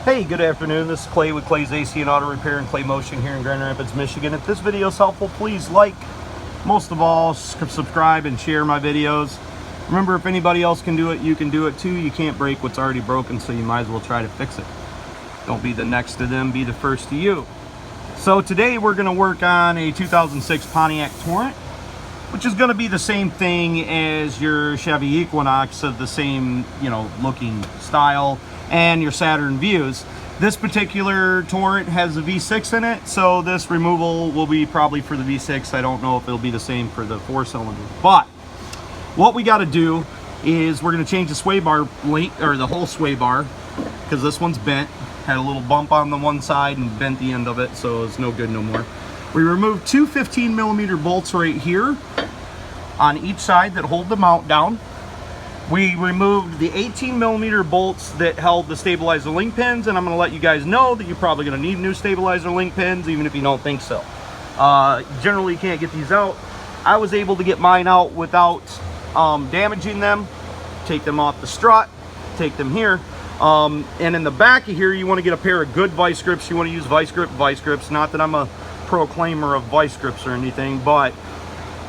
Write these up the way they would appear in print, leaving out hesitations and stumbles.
Hey, good afternoon. This is Clay with Clay's AC and Auto Repair and Clay Motion here in Grand Rapids, Michigan. If this video is helpful, please like, most of all, subscribe and share my videos. Remember, if anybody else can do it, you can do it too. You can't break what's already broken, so you might as well try to fix it. Don't be the next to them, be the first to you. So today we're going to work on a 2006 Pontiac Torrent, which is going to be the same thing as your Chevy Equinox, of the same, looking style, and your Saturn Vues. This particular Torrent has a V6 in it, so this removal will be probably for the V6. I don't know if it'll be the same for the 4-cylinder. But what we got to do is we're going to change the sway bar link, or the whole sway bar, because this one's bent. Had a little bump on the one side and bent the end of it, so it's no good no more. We removed two 15mm bolts right here on each side that hold the mount down. We removed the 18mm bolts that held the stabilizer link pins, and I'm going to let you guys know that you're probably going to need new stabilizer link pins, even if you don't think so. Generally, you can't get these out. I was able to get mine out without damaging them. Take them off the strut, take them here. And in the back of here, you want to get a pair of good vice grips. You want to use vice grips. Not that I'm a proclaimer of vice grips or anything, but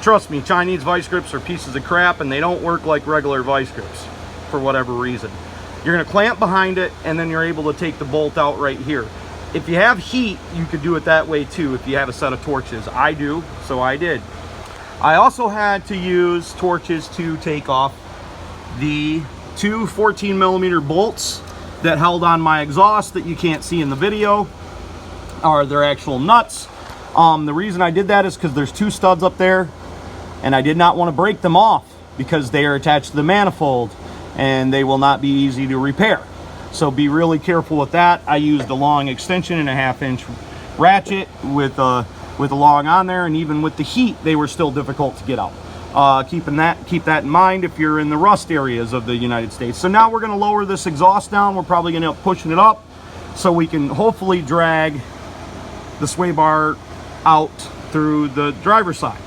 trust me, Chinese vice grips are pieces of crap, and they don't work like regular vice grips for whatever reason. You're going to clamp behind it, and then you're able to take the bolt out right here. If you have heat, you could do it that way too if you have a set of torches. I do, so I did. I also had to use torches to take off the two 14mm bolts that held on my exhaust that you can't see in the video, are their actual nuts. The reason I did that is because there's two studs up there, and I did not want to break them off because they are attached to the manifold and they will not be easy to repair. So be really careful with that. I used a long extension and a 1/2-inch ratchet with a long on there, and even with the heat, they were still difficult to get out. Keep that in mind if you're in the rust areas of the United States. So now we're going to lower this exhaust down. We're probably going to end up pushing it up so we can hopefully drag the sway bar out through the driver's side.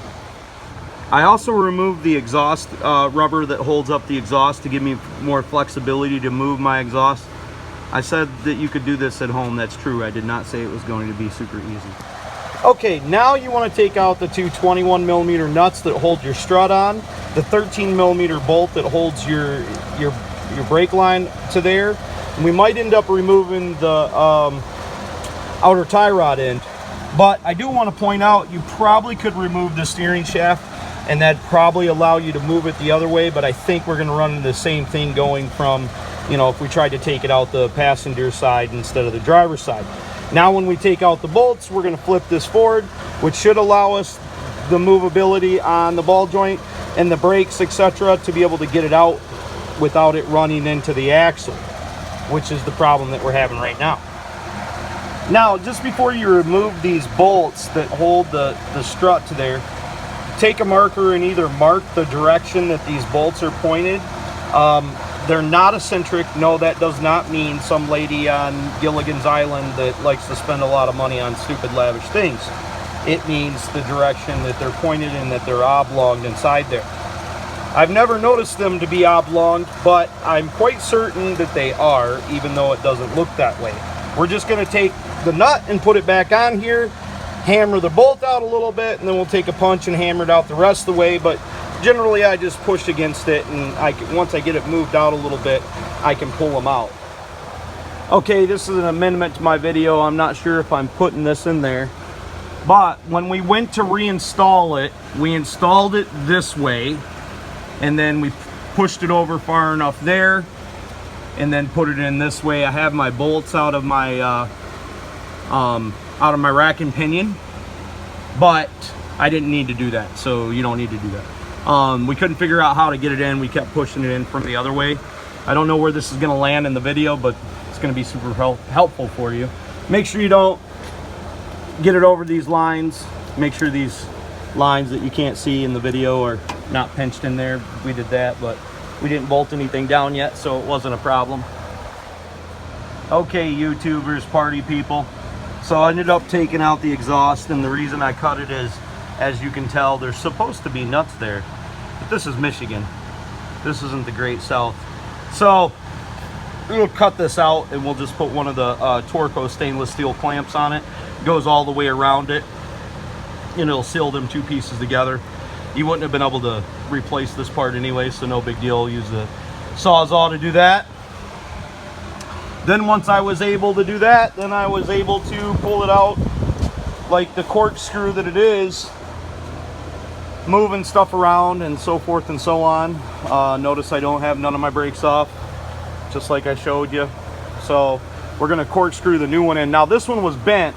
I also removed the exhaust rubber that holds up the exhaust to give me more flexibility to move my exhaust. I said that you could do this at home. That's true. I did not say it was going to be super easy. Okay, now you want to take out the two 21mm nuts that hold your strut on, the 13mm bolt that holds your brake line to there. And we might end up removing the outer tie rod end. But I do want to point out, you probably could remove the steering shaft, and that'd probably allow you to move it the other way, but I think we're going to run into the same thing going from, if we tried to take it out the passenger side instead of the driver's side. Now when we take out the bolts, we're going to flip this forward, which should allow us the movability on the ball joint and the brakes, etc., to be able to get it out without it running into the axle, which is the problem that we're having right now. Now, just before you remove these bolts that hold the strut to there, take a marker and either mark the direction that these bolts are pointed. They're not eccentric. No, that does not mean some lady on Gilligan's Island that likes to spend a lot of money on stupid lavish things. It means the direction that they're pointed and that they're oblonged inside there. I've never noticed them to be oblonged, but I'm quite certain that they are, even though it doesn't look that way. We're just going to take the nut and put it back on here, hammer the bolt out a little bit, and then we'll take a punch and hammer it out the rest of the way. But generally I just push against it, and once I get it moved out a little bit, I can pull them out. Okay, this is an amendment to my video. I'm not sure if I'm putting this in there, but when we went to reinstall it, we installed it this way, and then we pushed it over far enough there, and then put it in this way. I have my bolts out of my rack and pinion, but I didn't need to do that, so you don't need to do that. We couldn't figure out how to get it in. We kept pushing it in from the other way. I don't know where this is going to land in the video, but it's going to be super helpful for you. Make sure you don't get it over these lines. Make sure these lines that you can't see in the video are not pinched in there. We did that, but we didn't bolt anything down yet, so it wasn't a problem. Okay, YouTubers, party people. So I ended up taking out the exhaust, and the reason I cut it is, as you can tell, there's supposed to be nuts there, but this is Michigan. This isn't the Great South. So we'll cut this out and we'll just put one of the Torco stainless steel clamps on it. Goes all the way around it, and it'll seal them two pieces together. You wouldn't have been able to replace this part anyway, so no big deal. Use the Sawzall to do that. Then once I was able to do that, then I was able to pull it out like the corkscrew that it is, moving stuff around and so forth and so on. Notice I don't have none of my brakes off, just like I showed you. So we're gonna corkscrew the new one in. Now this one was bent,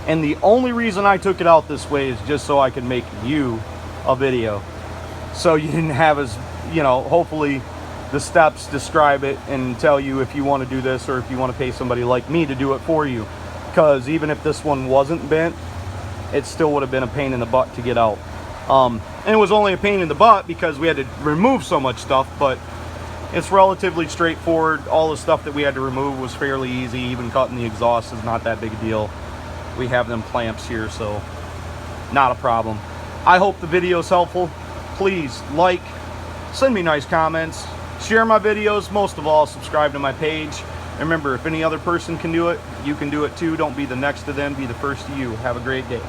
and the only reason I took it out this way is just so I could make you a video, so you didn't have as, you know, hopefully the steps describe it and tell you if you want to do this or if you want to pay somebody like me to do it for you. Because even if this one wasn't bent, it still would have been a pain in the butt to get out. And it was only a pain in the butt because we had to remove so much stuff, but it's relatively straightforward. All the stuff that we had to remove was fairly easy. Even cutting the exhaust is not that big a deal. We have them clamps here, so not a problem. I hope the video is helpful. Please like, send me nice comments, share my videos, most of all subscribe to my page. And remember, if any other person can do it, you can do it too. Don't be the next to them, be the first to you. Have a great day.